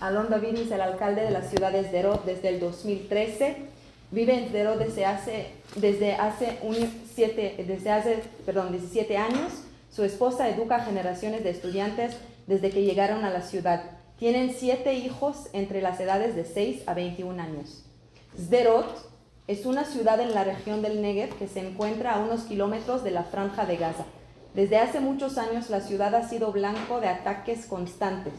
Alon Davidi es el alcalde de la ciudad de Sderot desde el 2013. Vive en Sderot desde hace 17 años. Su esposa educa a generaciones de estudiantes desde que llegaron a la ciudad. Tienen 7 hijos entre las edades de 6 a 21 años. Sderot es una ciudad en la región del Negev que se encuentra a unos kilómetros de la franja de Gaza. Desde hace muchos años la ciudad ha sido blanco de ataques constantes.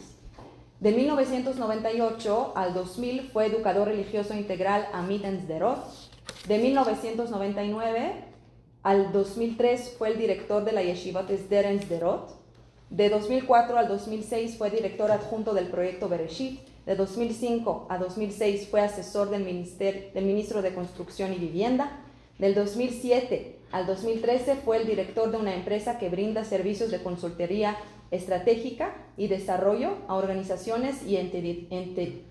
De 1998 al 2000 fue educador religioso integral Amit en Sderot. De 1999 al 2003 fue el director de la yeshivat Sder en Sderot. De 2004 al 2006 fue director adjunto del proyecto Bereshit. De 2005 a 2006 fue asesor del ministro de Construcción y Vivienda. Del 2007 al 2013 fue el director de una empresa que brinda servicios de consultoría estratégica y desarrollo a organizaciones y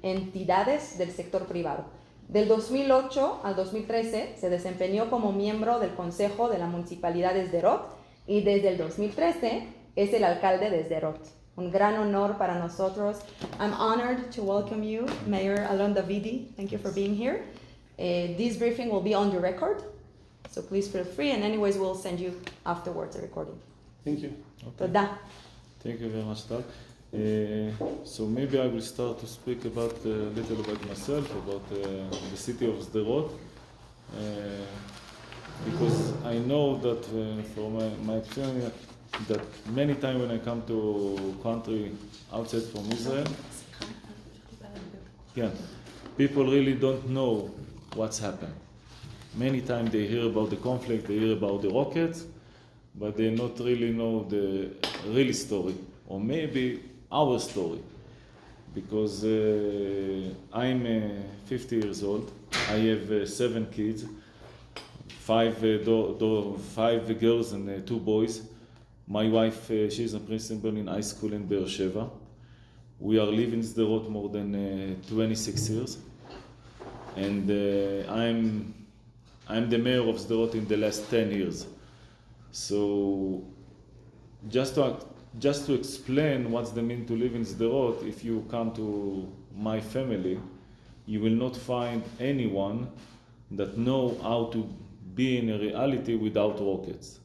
entidades del sector privado. Del 2008 al 2013 se desempeñó como miembro del Consejo de la Municipalidad de Sderot y desde el 2013 es el alcalde de Sderot. Un gran honor para nosotros. I'm honored to welcome you, Mayor Alon Davidi. Thank you for being here. This briefing will be on the record, so please feel free, and anyways we'll send you afterwards a recording. Thank you. Okay. תודה. Thank you very much, Tal. So maybe I will start to speak about a little about myself, about the city of Sderot, because I know that from my experience that many times when I come to country outside from Israel, people really don't know what's happened. Many times they hear about the conflict, they hear about the rockets, but they not really know the real story, or maybe our story. Because I'm 50 years old, I have 7 kids, 5 girls and 2 boys. My wife, she's a principal in high school in Be'er Sheva. We are living in Sderot more than 26 years. And I'm the mayor of Sderot in the last 10 years. So just to explain what's the mean to live in Sderot, if you come to my family, you will not find anyone that know how to be in a reality without rockets.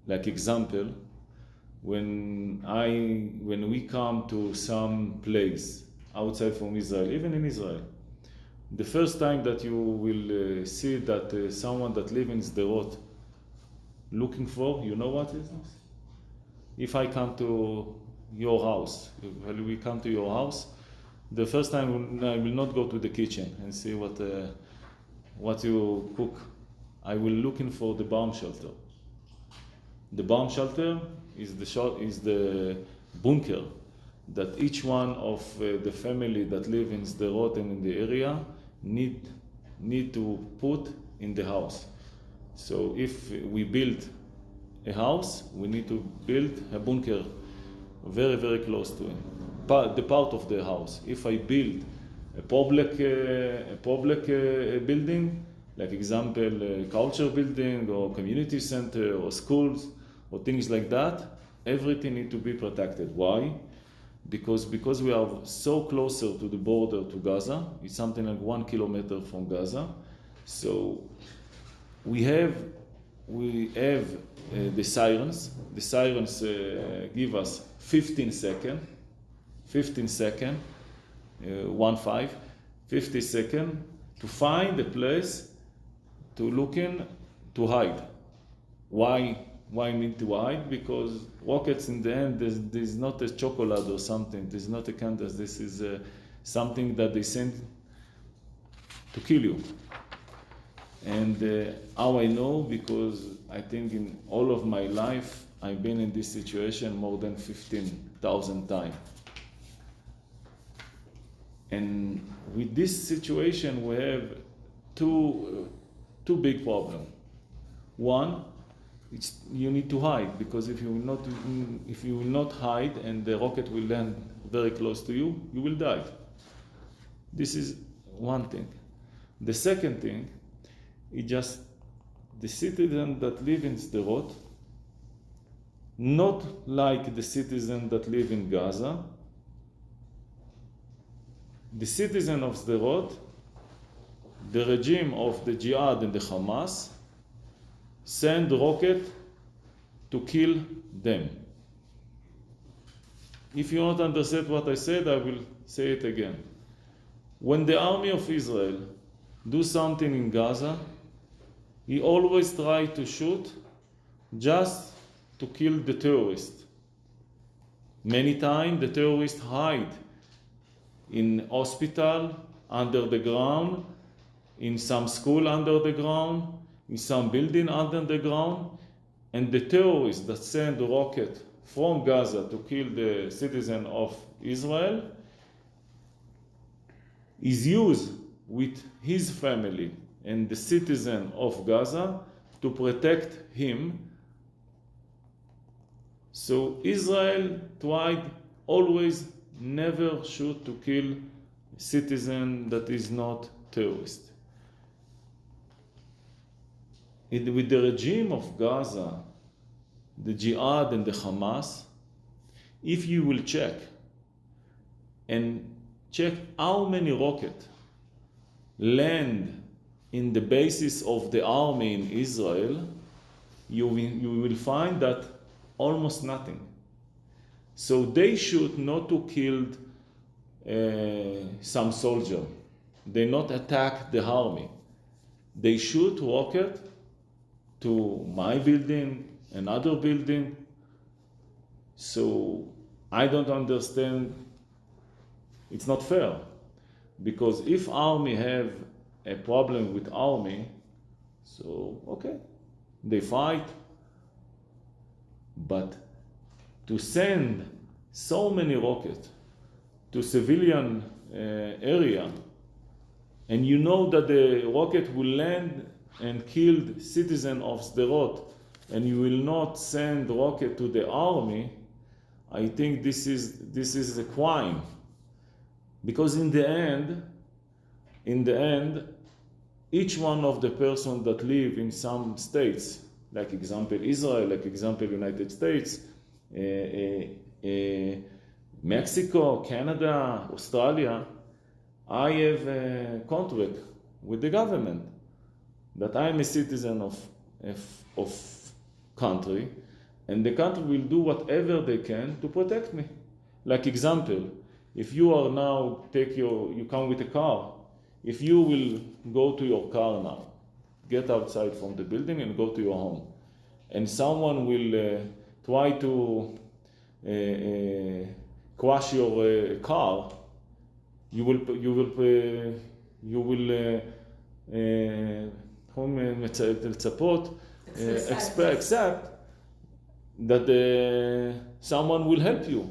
Like example, when we come to some place outside from Israel, even in Israel, the first time that you will see that someone that lives in Sderot looking for, you know what is this? If I come to your house, when we come to your house, the first time I will not go to the kitchen and see what you cook. I will looking for the bomb shelter. The bomb shelter is the bunker that each one of the family that live in Sderot and in the area need to put in the house. So if we build a house, we need to build a bunker very, very close to it. The part of the house. If I build a public building, like example, a culture building or community center or schools or things like that, everything need to be protected. Why? Because we are so closer to the border to Gaza. It's something like 1 kilometer from Gaza. So we have the sirens. The sirens give us 15 seconds, 50 seconds to find a place to look in, to hide. Why need to hide? Because rockets in the end, there's not a chocolate or something. There's not a candle. This is something that they send to kill you. And how I know? Because I think in all of my life, I've been in this situation more than 15,000 times. And with this situation, we have two big problems. One, you need to hide, because if you will not hide and the rocket will land very close to you, you will die. This is one thing. The second thing is just the citizens that live in Sderot, not like the citizens that live in Gaza, the citizen of Sderot, the regime of the Jihad and the Hamas, send rocket to kill them. If you don't understand what I said, I will say it again. When the army of Israel do something in Gaza, he always try to shoot just to kill the terrorist. Many times the terrorists hide in hospital under the ground, in some school under the ground, in some building under the ground, and the terrorists that send a rocket from Gaza to kill the citizen of Israel is used with his family and the citizen of Gaza to protect him. So Israel tried always never shoot to kill a citizen that is not terrorist. With the regime of Gaza, the Jihad and the Hamas, if you will check how many rockets land in the basis of the army in Israel, you will find that almost nothing. So they shoot not to kill some soldier. They not attack the army. They shoot rocket to my building, another building. So I don't understand. It's not fair, because if army have a problem with army, so okay, they fight. But to send so many rockets to civilian area, and you know that the rocket will land and kill citizen of Sderot, and you will not send rocket to the army, I think this is a crime. Because in the end, each one of the person that live in some states, like example Israel, like example United States, Mexico, Canada, Australia, I have a contract with the government that I am a citizen of country, and the country will do whatever they can to protect me. Like example, if you are now you come with a car, if you will go to your car now, get outside from the building and go to your home, and someone will try to crash your car, you will accept that someone will help you,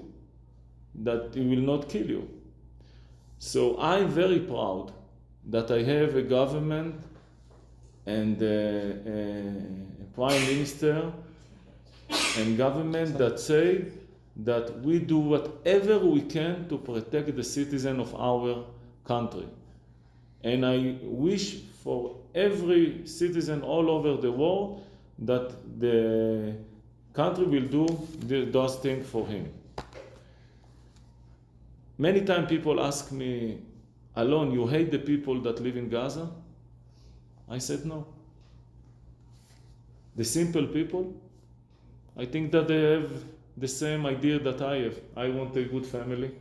that he will not kill you. So I'm very proud that I have a government and a prime minister and government that say that we do whatever we can to protect the citizen of our country. And I wish for every citizen all over the world that the country will do those things for him. Many times people ask me, Alon, you hate the people that live in Gaza? I said no. The simple people, I think that they have the same idea that I have. I want a good family.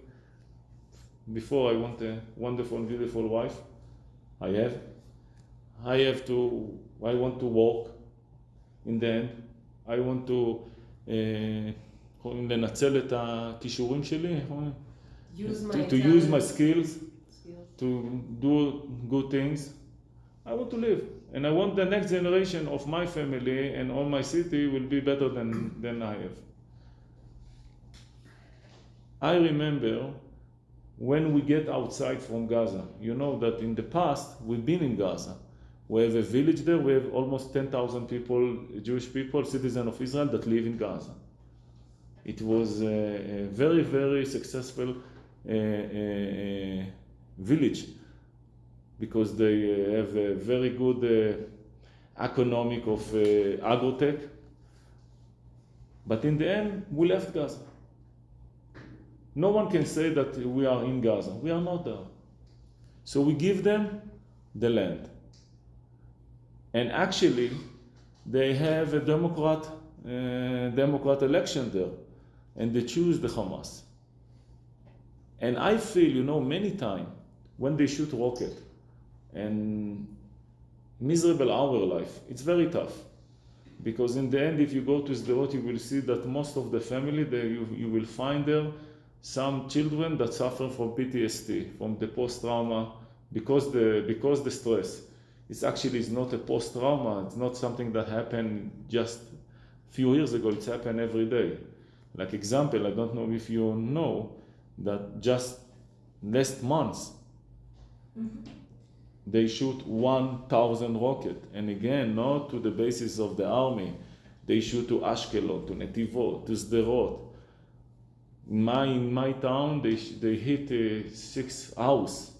Before I want a wonderful, beautiful wife. I want to work in the end. I want to לנצל את הכישורים שלי, to use my skills, to do good things. I want to live, and I want the next generation of my family and all my city will be better than I have. I remember when we get outside from Gaza, you know that in the past we've been in Gaza. We have a village there, we have almost 10,000 people, Jewish people, citizens of Israel that live in Gaza. It was a very, very successful village because they have a very good economic of agrotech. But in the end, we left Gaza. No one can say that we are in Gaza. We are not there. So we give them the land. And actually, they have a Democrat election there, and they choose the Hamas. And I feel, many times when they shoot rocket, and miserable our life, it's very tough. Because in the end, if you go to Sderot, you will see that most of the family, you will find there some children that suffer from PTSD, from the post-trauma, because the stress. It's not a post-trauma, it's not something that happened just a few years ago, it's happened every day. Like example, I don't know if you know that just last month, they shoot 1,000 rockets, and again, not to the bases of the army. They shoot to Ashkelon, to Netivot, to Sderot. In my town, they hit 6 houses.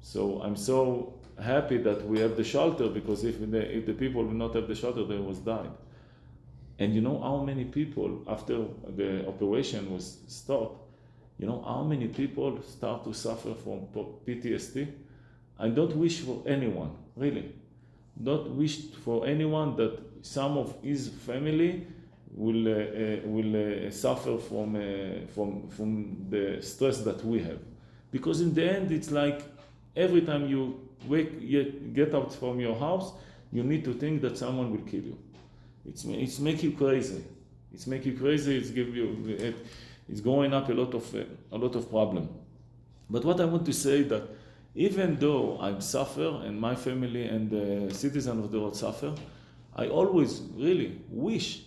So I'm so happy that we have the shelter, because if the people will not have the shelter, they was died. And you know how many people, after the operation was stopped, you know how many people start to suffer from PTSD? I don't wish for anyone, really, don't wish for anyone that some of his family will suffer from the stress that we have. Because in the end, it's like every time you get out from your house, you need to think that someone will kill you. It's make you crazy. It's make you crazy. It's going up a lot of problem. But what I want to say that even though I suffer and my family and the citizens of the world suffer, I always really wish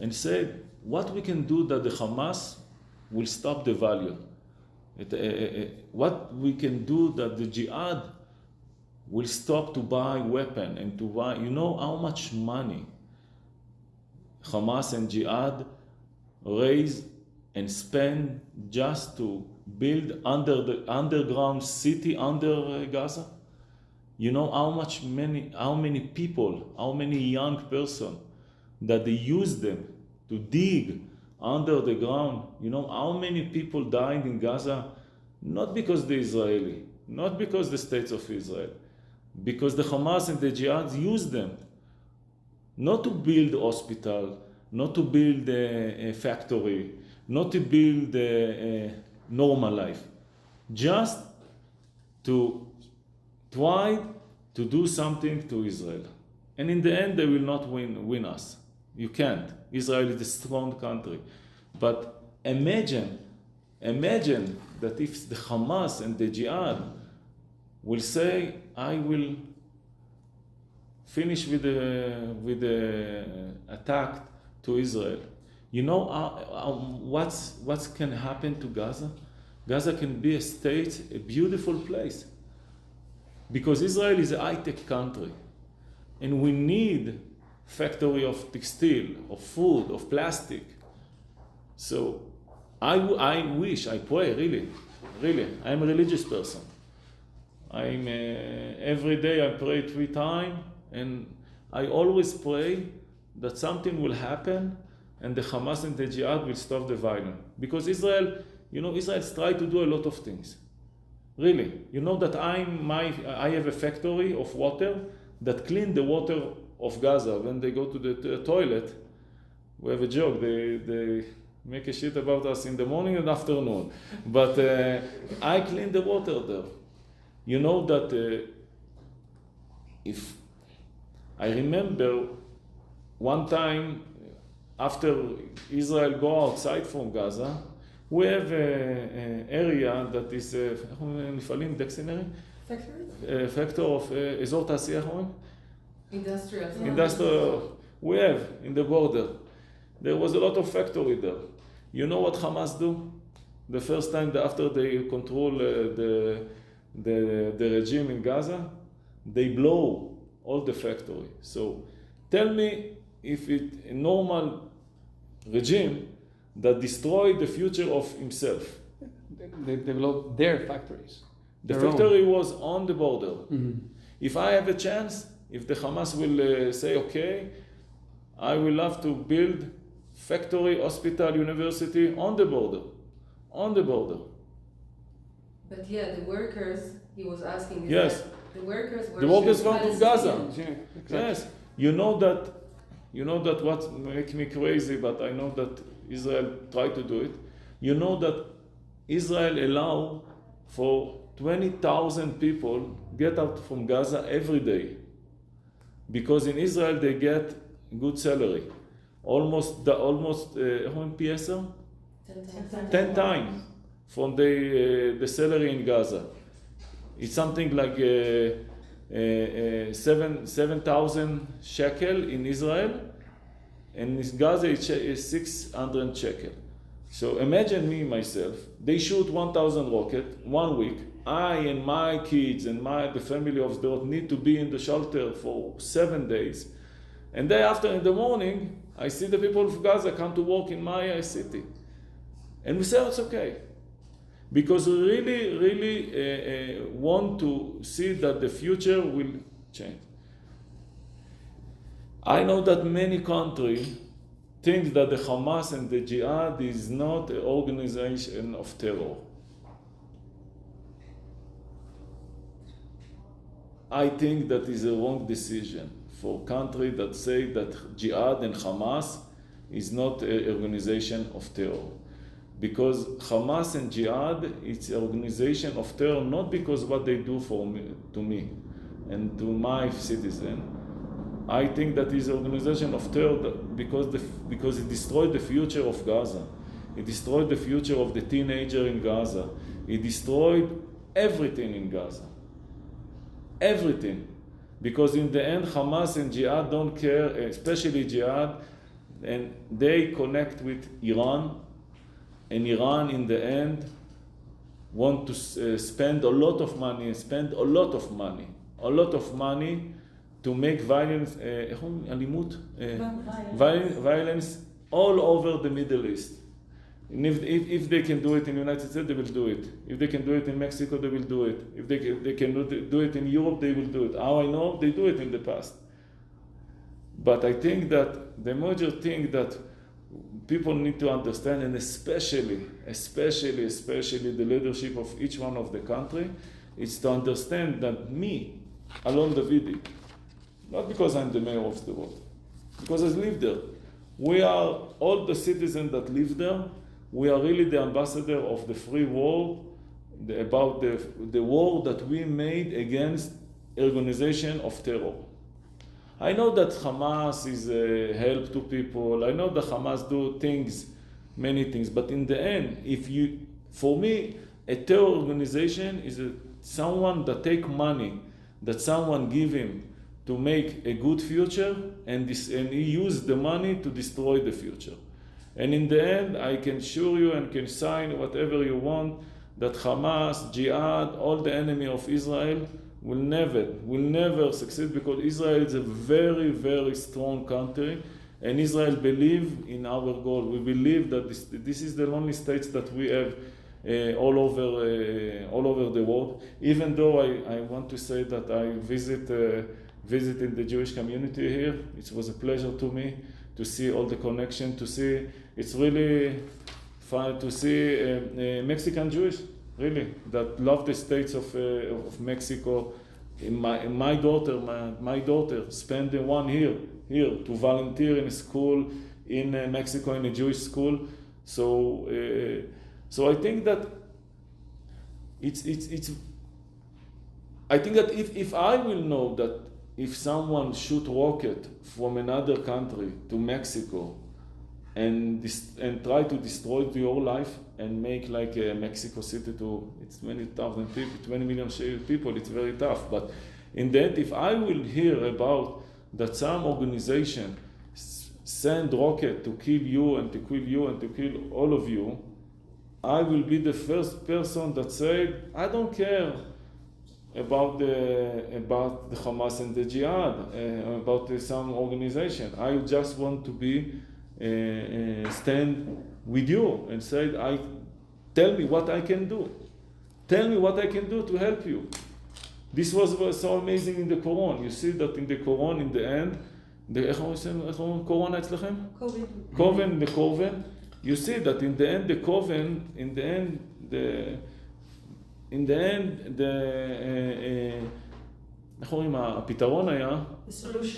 and say what we can do that the Hamas will stop the value. What we can do that the jihad will stop to buy weapon and to buy, how much money Hamas and jihad raise and spend just to build the underground city under Gaza? How many people, how many young person that they use them to dig under the ground? How many people died in Gaza? Not because the Israeli, not because the states of Israel, because the Hamas and the jihad use them not to build a hospital, not to build a factory, not to build a normal life, just to try to do something to Israel. And in the end, they will not win us. You can't. Israel is a strong country. But imagine that if the Hamas and the jihad will say, I will finish with the attack to Israel. What can happen to Gaza? Gaza can be a state, a beautiful place. Because Israel is a high-tech country. And we need factory of textile, of food, of plastic. So I wish, I pray, really, I'm a religious person. Every day I pray 3 times, and I always pray that something will happen and the Hamas and the jihad will stop the violence. Because Israel tries to do a lot of things. Really. That I have a factory of water that clean the water of Gaza. When they go to the toilet, we have a joke, they make a shit about us in the morning and afternoon. But I clean the water there. That if I remember one time after Israel go outside from Gaza, we have an area that is מפעלים דקסינרי? Factor of אזור תעשייה, איך אומרים? Industrial. We have in the border. There was a lot of factory there. You know what Hamas do? The first time after they control the regime in Gaza, they blow all the factory. So tell me if it's a normal regime that destroyed the future of himself. They developed their factories. The factory was on the border. Mm-hmm. If I have a chance, if the Hamas will say, okay, I will love to build factory, hospital, university on the border. But yeah, the workers, he was asking, Yes. that the workers were The workers come to Palestinian. Gaza. Yeah, exactly. Yes, you know that what makes me crazy, but I know that Israel tried to do it. You know that Israel allow for 20,000 people get out from Gaza every day, because in Israel they get good salary, almost how many PSR? 10 times from the salary in Gaza. It's something like 7,000 shekel in Israel, and in Gaza it's 600 shekel. So imagine me, myself, they shoot 1,000 rockets 1 week. I and my kids and the family of Sderot need to be in the shelter for 7 days. And day after in the morning, I see the people of Gaza come to work in my city. And we say it's okay. Because we really want to see that the future will change. I know that many countries think that the Hamas and the Jihad is not an organization of terror. I think that is a wrong decision for countries that say that Jihad and Hamas is not an organization of terror. Because Hamas and Jihad, it's an organization of terror not because what they do to me and to my citizen. I think that is an organization of terror because it destroyed the future of Gaza. It destroyed the future of the teenager in Gaza. It destroyed everything in Gaza. Everything. Because in the end, Hamas and Jihad don't care, especially Jihad, and they connect with Iran. And Iran, in the end, want to spend a lot of money to make violence, violence all over the Middle East. And if they can do it in the United States, they will do it. If they can do it in Mexico, they will do it. If they can do it in Europe, they will do it. How I know? They do it in the past. But I think that the major thing that people need to understand, and especially the leadership of each one of the country, is to understand that me, Alon Davidi, not because I'm the mayor of Sderot, because I live there. We are all the citizens that live there. We are really the ambassador of the free world, about the war that we made against organization of terror. I know that Hamas is a help to people. I know that Hamas do many things, but in the end, for me, a terror organization is someone that take money that someone give him to make a good future, and he use the money to destroy the future. And in the end, I can assure you and can sign whatever you want that Hamas, Jihad, all the enemy of Israel will never succeed, because Israel is a very, very strong country, and Israel believe in our goal. We believe that this is the only states that we have all over the world. Even though I want to say that I visited the Jewish community here, it was a pleasure to me to see all the connection, it's really fun to see Mexican Jewish, really, that love the states of Mexico. My daughter spent 1 year here to volunteer in a school in Mexico, in a Jewish school. So I think that I think that if I will know that if someone shoot rocket from another country to Mexico and try to destroy your life and make like a Mexico City it's many thousand people, 20 million people, it's very tough. But in the end, if I will hear about that some organization send rocket to kill you and to kill you and to kill all of you, I will be the first person that said, I don't care about the Hamas and the Jihad, about some organization. I just want to be stand with you and say, tell me what I can do. Tell me what I can do to help you. This was so amazing in the Quran. You see that in the Quran, in the end, איך קורונה אצלכם? Coven. You see that in the end, the in the end, איך אומרים, הפתרון היה,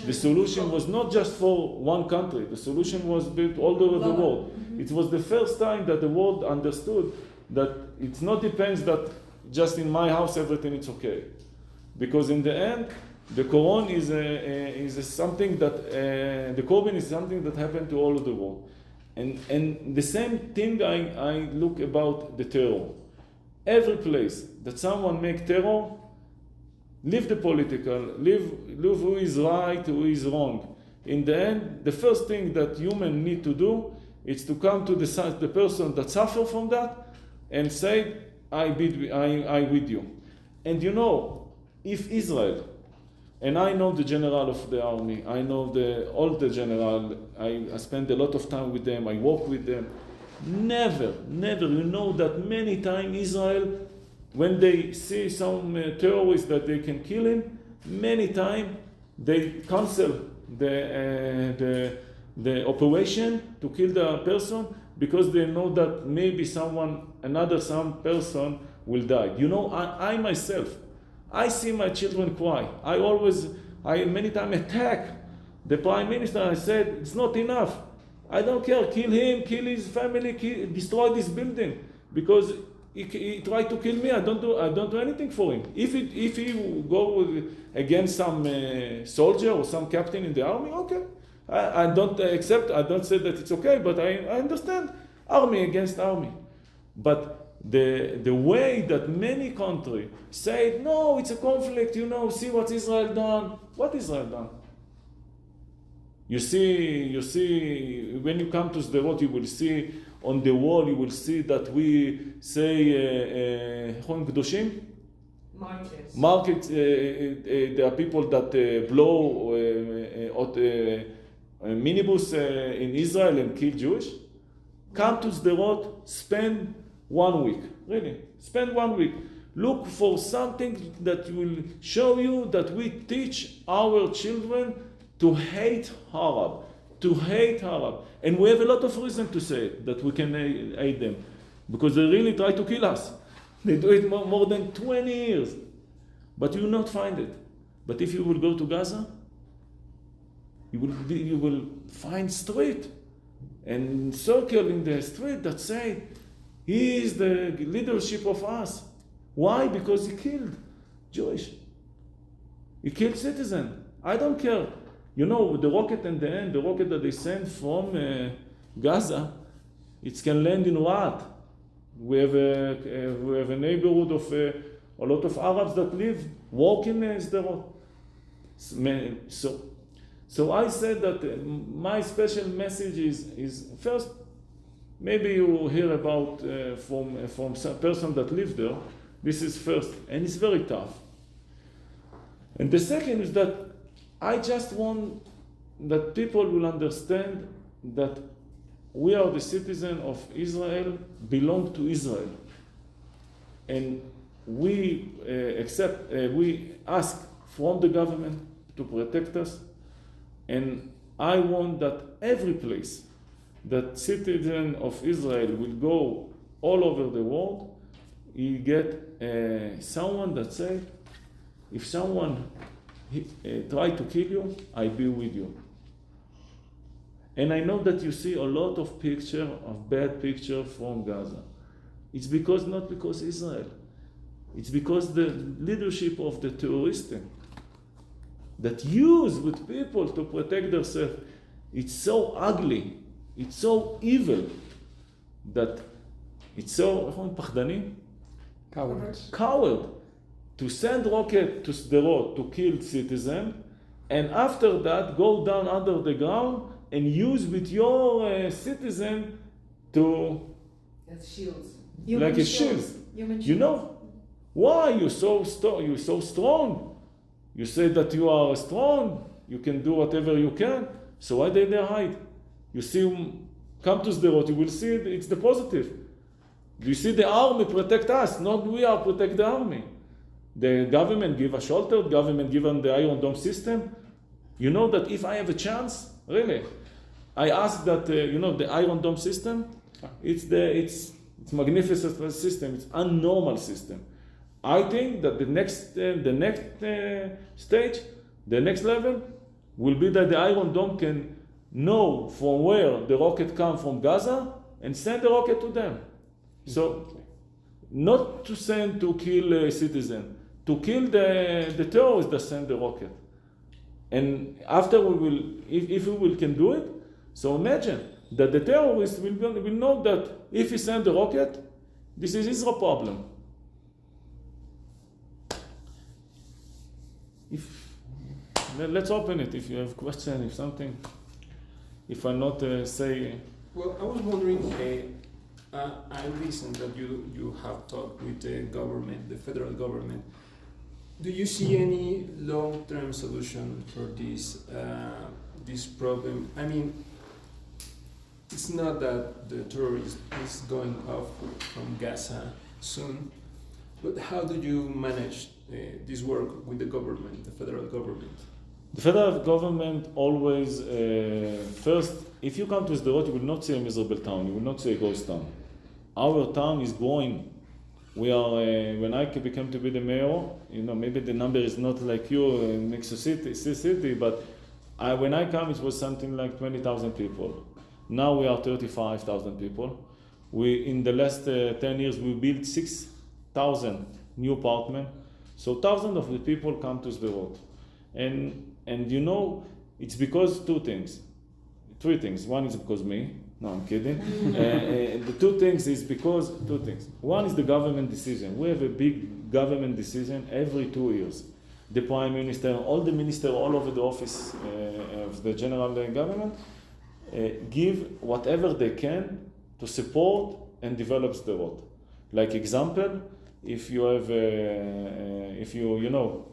the solution was not just for one country, the solution was built all over the world. It was the first time that the world understood that it not depends that just in my house everything is okay. Because in the end, the Quran is something that, the Korban is something that happened to all of the world. And the same thing I look about the terror. Every place that someone make terror, leave the political, leave who is right, who is wrong. In the end, the first thing that human need to do is to come to the person that suffer from that and say, I with you. And you know, if Israel, and I know the general of the army, I know all the general, I spend a lot of time with them, I work with them. Never, you know that many times Israel, when they see some terrorist that they can kill him, many times they cancel the operation to kill the person because they know that maybe some person will die. You know, I myself, I see my children cry. I many times attack the prime minister. I said, it's not enough. I don't care, kill him, kill his family, destroy this building. Because he tried to kill me, I don't do anything for him. If he go against some soldier or some captain in the army, okay. I don't say that it's okay, but I understand army against army. But the way that many countries say, no, it's a conflict, you know, see what Israel done. What Israel done? You see, when you come to Sderot, you will see on the wall, you will see that we say, markets, there are people that blow minibus in Israel and kill Jewish. Come to Sderot, spend 1 week. Really, spend 1 week. Look for something that will show you that we teach our children to hate Arab. And we have a lot of reason to say it, that we can hate them. Because they really try to kill us. They do it more than 20 years. But you will not find it. But if you will go to Gaza, you will find street and circle in the street that say, he is the leadership of us. Why? Because he killed Jewish. He killed citizens. I don't care. You know, the rocket in the end, the rocket that they send from Gaza, it can land in what? We have a neighborhood of a lot of Arabs that work in Sderot. So I said that my special message is first, maybe you hear about from some person that lives there. This is first, and it's very tough. And the second is that I just want that people will understand that we are the citizens of Israel, belong to Israel. And we we ask from the government to protect us. And I want that every place that citizen of Israel will go all over the world, you get someone that say, if someone try to kill you, I be with you. And I know that you see a lot of bad picture from Gaza. It's not because Israel. It's because the leadership of the terrorists that use with people to protect themselves. It's so ugly. It's so evil that it's so coward to send rocket to Sderot to kill citizen, and after that go down under the ground and use with your citizen to as shields. like a shield. You know why you're so strong? You say that you are strong. You can do whatever you can. So why they hide? You see, come to Sderot, you will see it's the positive. You see the army protect us, not we are protect the army. The government give us shelter, government give them the Iron Dome system. You know that if I have a chance, really, I ask that, the Iron Dome system, it's magnificent system, it's a normal system. I think that the next stage, the next level, will be that the Iron Dome can know from where the rocket comes from Gaza and send the rocket to them. So, not to send to kill a citizen, to kill the terrorists that send the rocket. And after we will, if we can do it, so imagine that the terrorists will know that if he send the rocket, this is Israel problem. Let's open it if you have question, if something, if I not say. Well, I was wondering, I listened that you have talked with the government, the federal government. Do you see any long-term solution for this problem? I mean, it's not that the terrorist is going off from Gaza soon, but how do you manage this work with the government, the federal government? The federal government always, first, if you come to Sderot, you will not see a miserable town, you will not see a ghost town. Our town is growing. We are, when I became to be the mayor, maybe the number is not like you next to city, but when I come, it was something like 20,000 people. Now we are 35,000 people. In the last 10 years, we built 6,000 new apartments. So thousands of the people come to Sderot. And it's because three things. One is because me. No, I'm kidding. The two things is because two things. One is the government decision. We have a big government decision every 2 years. The prime minister, all the ministers all over the office of the general government give whatever they can to support and develop Sderot. Like example, if you have,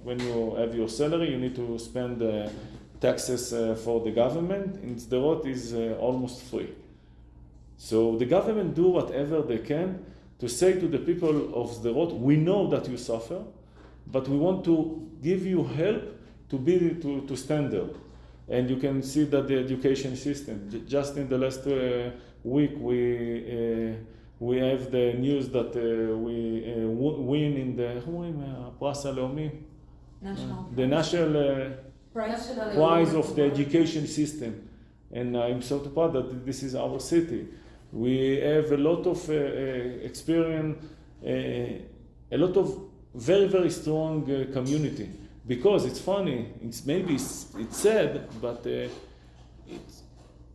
when you have your salary, you need to spend taxes for the government. In Sderot is almost free. So the government do whatever they can to say to the people of Sderot, we know that you suffer, but we want to give you help to stand there. And you can see that the education system, just in the last week, we have the news that we win in the פרס הלאומי, the national prize of the education system. And I'm so proud that this is our city. We have a lot of experience, a lot of very, very strong community. Because it's funny, it's sad, but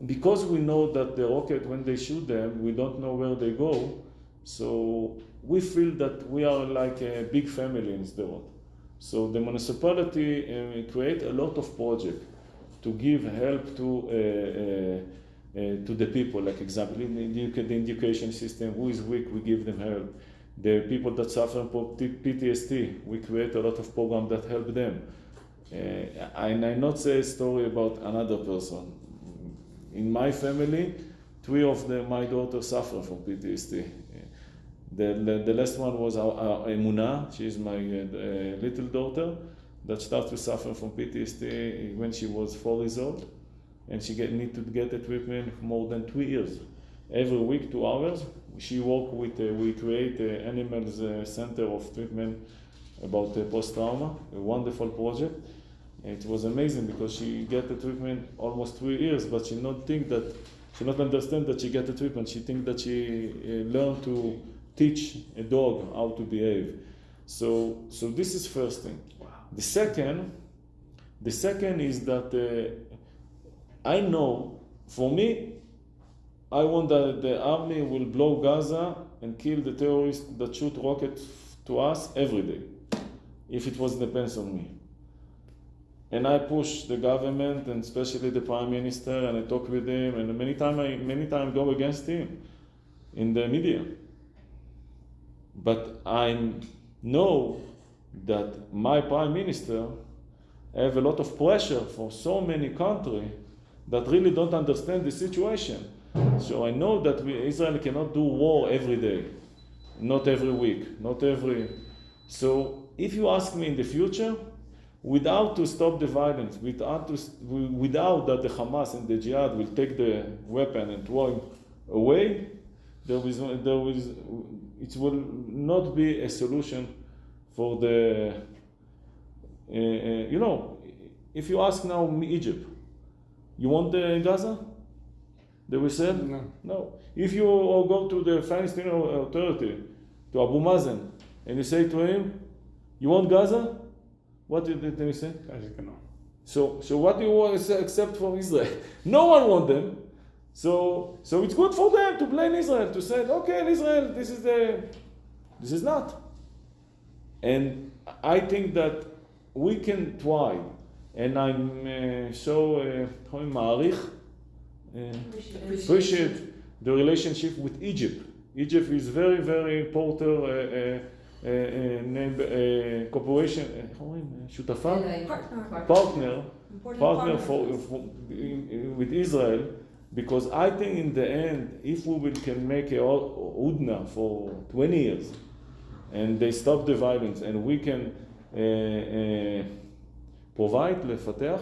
because we know that the rocket, when they shoot them, we don't know where they go. So we feel that we are like a big family in Sderot. So the municipality create a lot of projects to give help to the people. Like example, in the education system, who is weak, we give them help. The people that suffer from PTSD, we create a lot of programs that help them. And I not say a story about another person. In my family, 3 of my daughters suffer from PTSD. The last one was Emuna. She is my little daughter that started to suffer from PTSD when she was 4 years old. And she need to get the treatment for more than 2 years. Every week, 2 hours. She work with, we create Animals Center of Treatment about post-trauma, a wonderful project. And it was amazing because she get the treatment almost 3 years, but she not understand that she get the treatment. She think that she learned to teach a dog how to behave. So this is first thing. Wow. The second is that I know, for me, I want that the army will blow Gaza and kill the terrorists that shoot rockets to us every day, if it depends on me. And I push the government, and especially the prime minister, and I talk with him, and many times go against him in the media. But I know that my prime minister have a lot of pressure for so many countries that really don't understand the situation. So I know that Israel cannot do war every day, not every week, not every. So if you ask me in the future, without to stop the violence, without that the Hamas and the Jihad will take the weapon and throw it away, it will not be a solution for the, you know, if you ask now Egypt, you want Gaza? They will say No. no. If you go to the Palestinian Authority, to Abu Mazen, and you say to him, you want Gaza? What did they say? No. So what do you want except for Israel? No one wants them. So it's good for them to blame Israel, to say, okay, Israel, this is not. And I think that we can try, and I'm so מעריך, appreciate the relationship with Egypt. Egypt is very, very important cooperation, איך אומרים? שותפה? Partner with Israel, because I think in the end, if we can make a udna for 20 years, and they stop the violence, and we can provide, לפתח?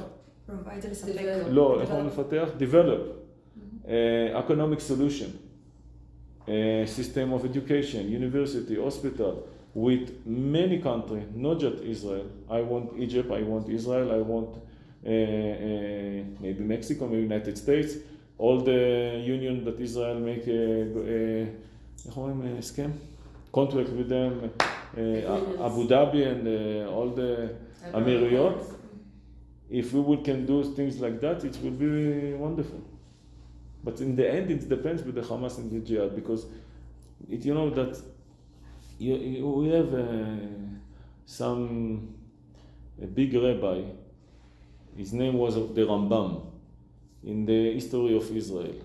לא, איך אומרים לפתח? Develop economic solution, system of education, university, hospital, with many countries, not just Israel. I want Egypt, I want Israel, I want maybe Mexico, maybe United States, all the union that Israel make איך אומרים הסכם? Contract with them, Abu Dhabi and all the Emirates. If we can do things like that, it will be wonderful. But in the end, it depends with the Hamas and the Jihad, because you know that we have a big rabbi. His name was the Rambam in the history of Israel,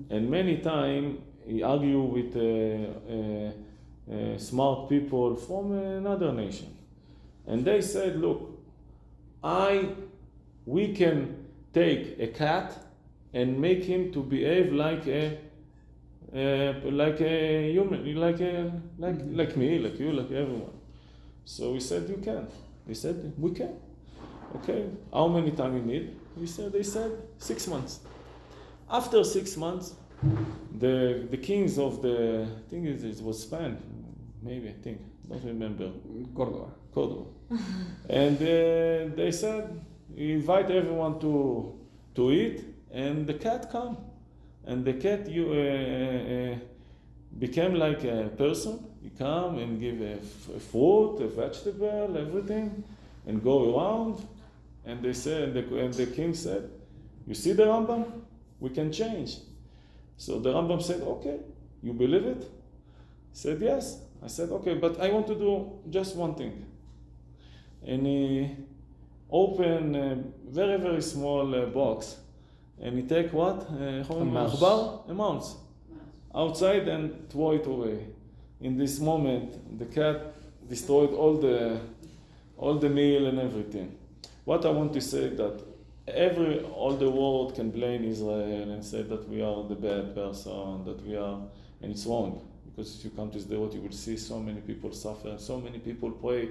and many times he argued with smart people from another nation, and they said, "Look, we can take a cat and make him to behave like a human, like me, like you, like everyone." So we said, "You can." They said, "We can." Okay, how many time you need? They said 6 months. After 6 months, the kings of the, I think it was Spain, maybe, I think, don't remember. Córdoba. And they said, invite everyone to eat, and the cat come. And the cat became like a person. He come and give a fruit, a vegetable, everything, and go around. And they said, and the king said, "You see the Rambam? We can change." So the Rambam said, "Okay, you believe it?" He said, "Yes." I said, "Okay, but I want to do just one thing." And he opened a very, very small box, and he take what? A mouse outside and throw it away. In this moment, the cat destroyed all the meal and everything. What I want to say that all the world can blame Israel and say that we are the bad person, that we are, and it's wrong. Because if you come to Sderot, you will see so many people suffer, so many people pray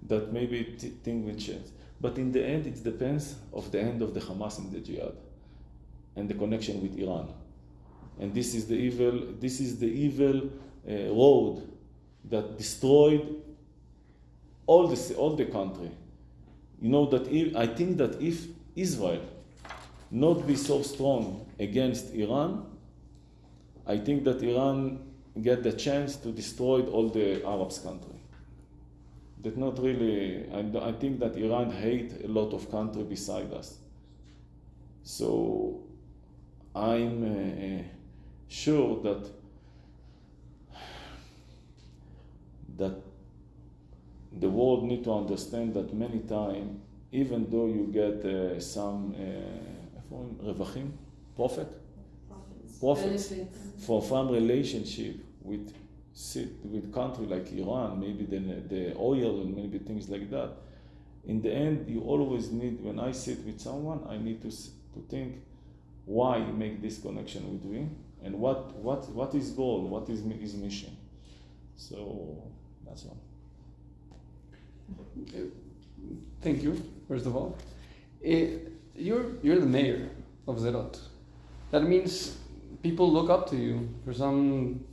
that maybe things will change. But in the end, it depends of the end of the Hamas and the Jihad, and the connection with Iran. And this is the evil road that destroyed all the country. You know that I think that if Israel not be so strong against Iran, I think that Iran get the chance to destroy all the Arab country. That not really. I think that Iran hate a lot of country beside us. So I'm sure that the world need to understand that many times, even though you get some רווחים, profits from relationship with country like Iran, maybe the oil and maybe things like that. In the end, you always need, when I sit with someone, I need to think why make this connection with me, and what is goal, what is his mission. So that's all. Thank you, first of all. You're the mayor of Sderot. That means people look up to you for some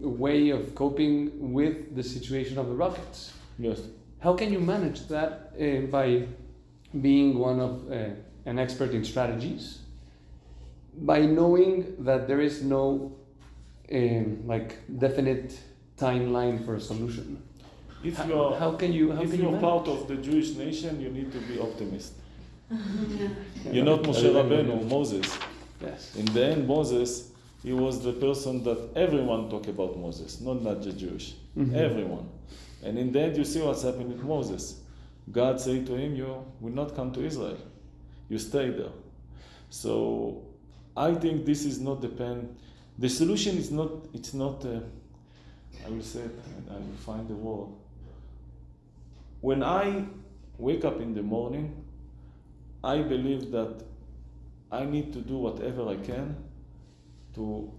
way of coping with the situation of the rockets. Yes. How can you manage that by being one of an expert in strategies, by knowing that there is no like definite timeline for a solution? If you are, How can you you're part manage? of the Jewish nation, you need to be optimist. You're not Moshe Rabbeinu, Moses. Yes. In the end, Moses, he was the person that everyone talk about Moses, not the Jewish, Mhm. everyone. And in the end, you see what's happening with Moses. God said to him, you will not come to Israel. You stay there. So I think this is not the solution is not, it's not, I will say it, I will find the word. When I wake up in the morning, I believe that I need to do whatever I can to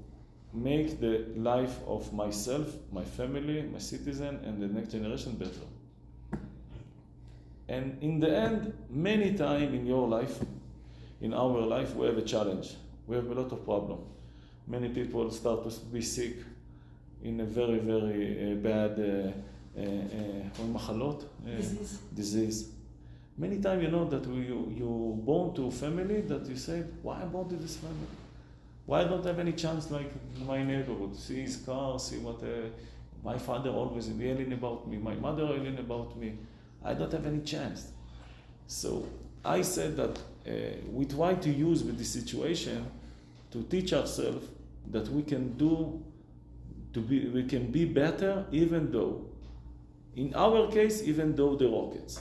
make the life of myself, my family, my citizen, and the next generation better. And in the end, many times in your life, in our life, we have a challenge. We have a lot of problem. Many people start to be sick in a very, very bad disease. Many times you know that you born to a family that you say, why I born to this family? Why I don't have any chance like in my neighborhood? See his car, see what my father always yelling about me, my mother yelling about me. I don't have any chance. So I said that we try to use with this situation to teach ourselves that we can we can be better, even though, in our case, even though the rockets.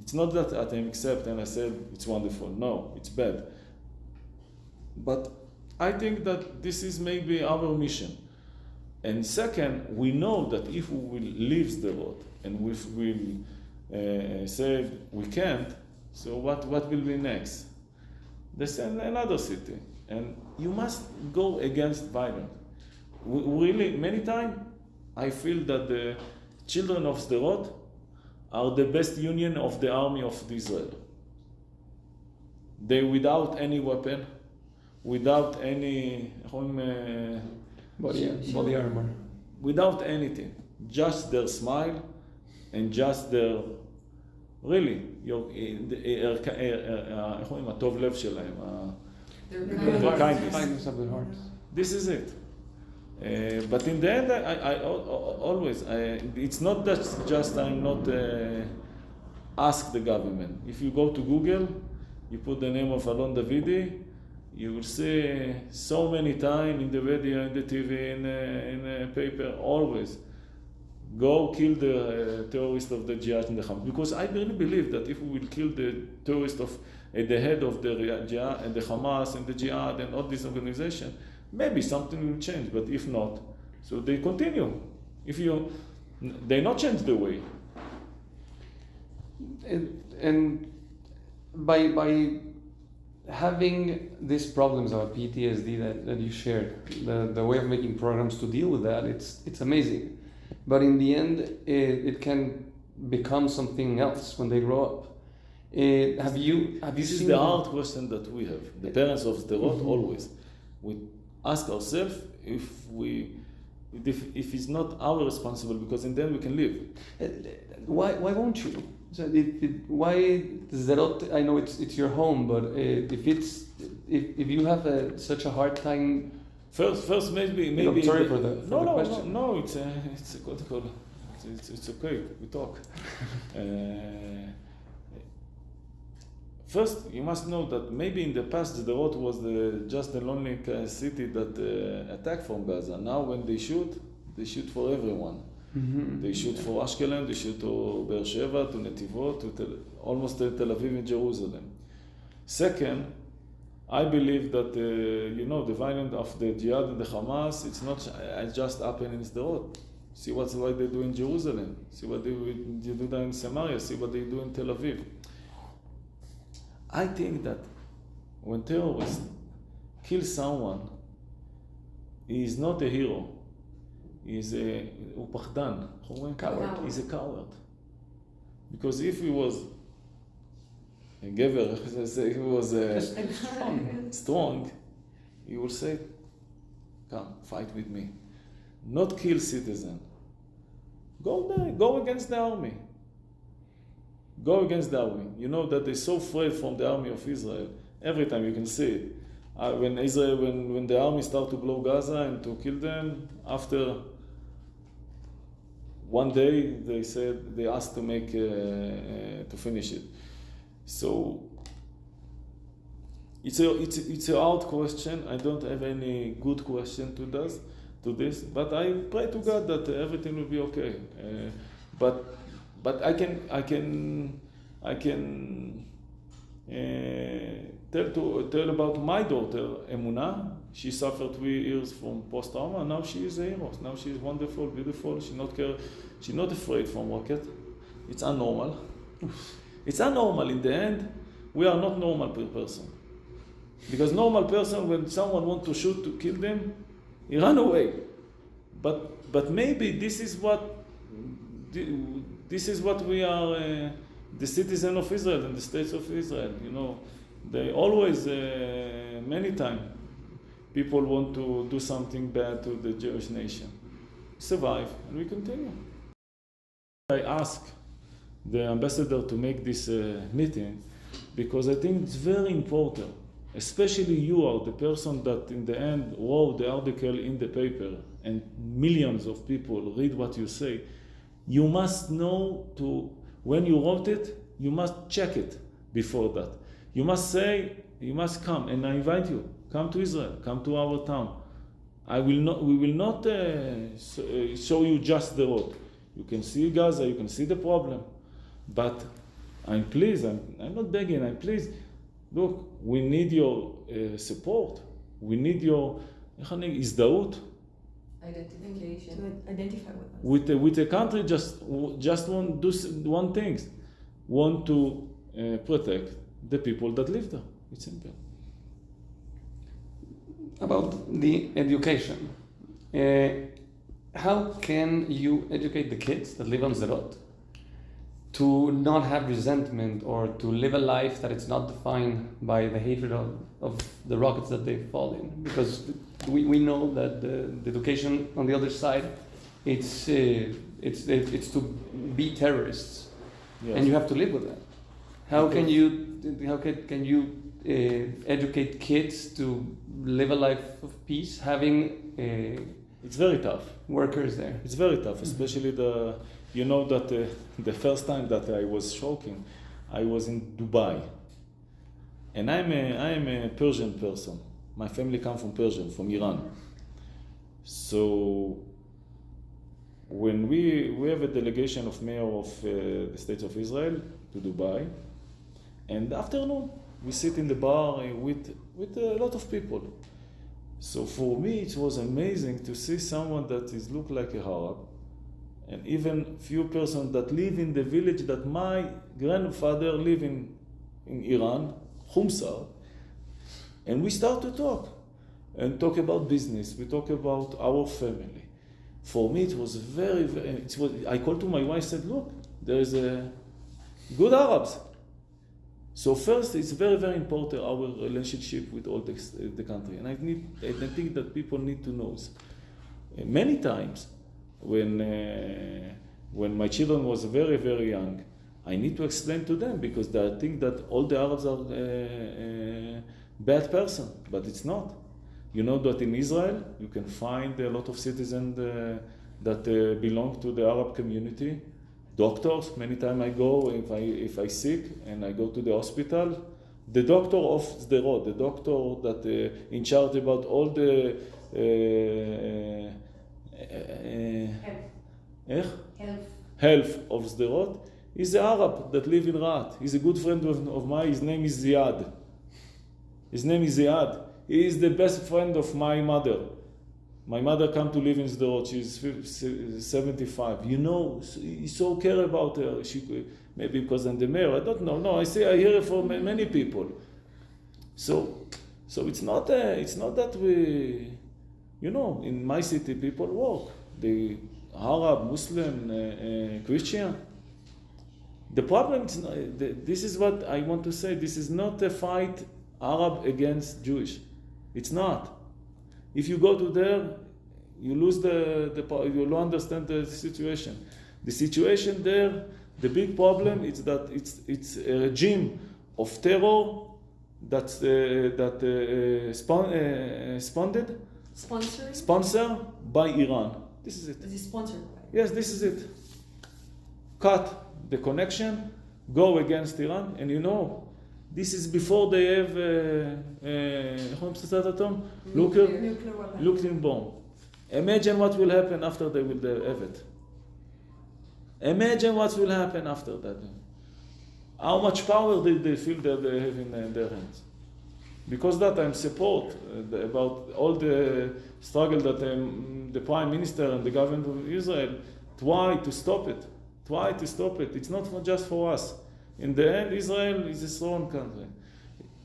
It's not that I accept and I said it's wonderful. No, it's bad. But I think that this is maybe our mission. And second, we know that if we will leave Sderot and we will say we can't, so what will be next? There's another city. And you must go against violence. Really, many times, I feel that the children of Sderot are the best union of the army of Israel. They without any weapon, without any Body armor. without anything, just their smile and just their really, הטוב לב שלהם, Their kindness. Kindness of the heart. This is it. But in the end, I always, it's not that just I'm not ask the government. If you go to Google, you put the name of Alon Davidi, you will see so many times in the radio, in the TV, in a paper, always, go kill the terrorist of the jihad in the Hamas. Because I really believe that if we will kill the terrorist of the head of the jihad and the Hamas and the jihad and all these organizations, maybe something will change. But if not, so they continue. They not change the way. And by having these problems of PTSD that you shared, the way of making programs to deal with that, it's amazing. But in the end, it can become something else when they grow up. Have you This is seen the hard question that we have. The parents of Sderot always. We ask ourselves if it's not our responsible, because in the end we can live. Why won't you? So why Sderot? I know it's your home, but if you have such a hard time. First maybe. I'm sorry for the question. No. It's a good call. It's okay. We talk. First, you must know that maybe in the past Sderot was just the lonely city that attacked from Gaza. Now when they shoot for everyone. Mm-hmm. They shoot for Ashkelon, they shoot to Be'er Sheva, to Netivot, almost to Tel Aviv and Jerusalem. Second, I believe that the violence of the jihad and the Hamas, it's not just happening in Sderot. See what they do in Jerusalem. See what they do in Samaria. See what they do in Tel Aviv. I think that when terrorists kill someone, he is not a hero. He's הוא פחדן. Coward. He's a coward. Because if he was a גבר, if he was strong, he will say, come, fight with me. Not kill citizen. Go there, go against the army. Go against the army. You know that they're so afraid from the army of Israel. Every time you can see it. When the army start to blow Gaza and to kill them, after one day they asked to finish it. So it's a hard question. I don't have any good question to this, but I pray to God that everything will be okay. But I can tell about my daughter Emuna. She suffered 3 years from post-trauma. Now she is a hero. Now she is wonderful, beautiful. She's not afraid from rocket. It's unnormal. It's unnormal. In the end, we are not normal person. Because normal person, when someone wants to shoot to kill them, he run away. But maybe this is what we are, the citizen of Israel and the states of Israel. You know, they always, many times, people want to do something bad to the Jewish nation. Survive, and we continue. I asked the ambassador to make this meeting because I think it's very important. Especially you are the person that in the end wrote the article in the paper and millions of people read what you say. You must know when you wrote it, you must check it before that. You must say, you must come, and I invite you, come to Israel, come to our town. We will not show you just the road. You can see Gaza, you can see the problem. But I'm pleased, I'm not begging, I'm pleased. Look, we need your support. We need your הזדהות. Identification. To identify with us. With a country just want to do one thing, want to protect the people that live there. It's simple. About the education, how can you educate the kids that live on Sderot to not have resentment or to live a life that it's not defined by the hatred of the rockets that they fall in? Because we know that the education on the other side, it's to be terrorists, Yes. and you have to live with that. How can you educate kids to live a life of peace, having It's very tough. workers there? It's very tough, especially you know that the first time that I was shocking, I was in Dubai, and I am a Persian person. My family comes from Persia, from Iran. So when we have a delegation of mayor of the State of Israel to Dubai, and afternoon we sit in the bar with a lot of people. So for me it was amazing to see someone that is look like a Arab, and even few persons that live in the village that my grandfather lived in Iran, Khumsar, and we start to talk about business. We talk about our family. For me, it was very, very. I called to my wife, said, "Look, there is a good Arabs." So first, it's very, very important our relationship with all the country, and I think that people need to know. Many times, when my children was very, very young, I need to explain to them because they think that all the Arabs are bad person, but it's not. You know that in Israel you can find a lot of citizens that belong to the Arab community. Doctors, many times I go if I sick and I go to the hospital. The doctor of Sderot, the doctor that in charge about all the health of Sderot is an Arab that live in Rat. He's a good friend of mine. His name is Ziad. He is the best friend of my mother. My mother come to live in Sderot. She's 75. You know, he so care about her. Maybe because I'm the mayor. I don't know. No, I hear it from many people. So it's not that we, you know, in my city people work. The Arab, Muslim, Christian. The problem is this is what I want to say. This is not a fight Arab against Jewish. It's not. If you go to there, you lose you don't understand the situation. The situation there, the big problem is that it's a regime of terror that's sponsored by Iran. This is it. Is it sponsored by? Yes, this is it. Cut the connection, go against Iran, and you know, this is before they have nuclear bomb. Imagine what will happen after they will have it. Imagine what will happen after that. How much power they feel that they have in their hands. Because that I'm support about all the struggle that the Prime Minister and the government of Israel try to stop it. Try to stop it. It's not just for us. In the end, Israel is a strong country.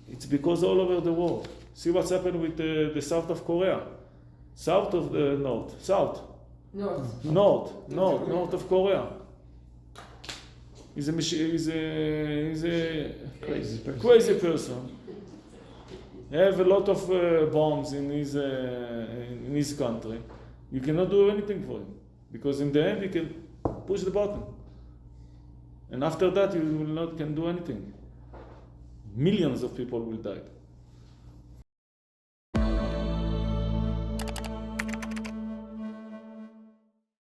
It's because all over the world. See what's happened with the south of Korea. South of the north. South. North of Korea. He's a crazy person. He have a lot of bombs in his country. You cannot do anything for him because in the end you can push the button, and after that you will not can do anything. Millions of people will die.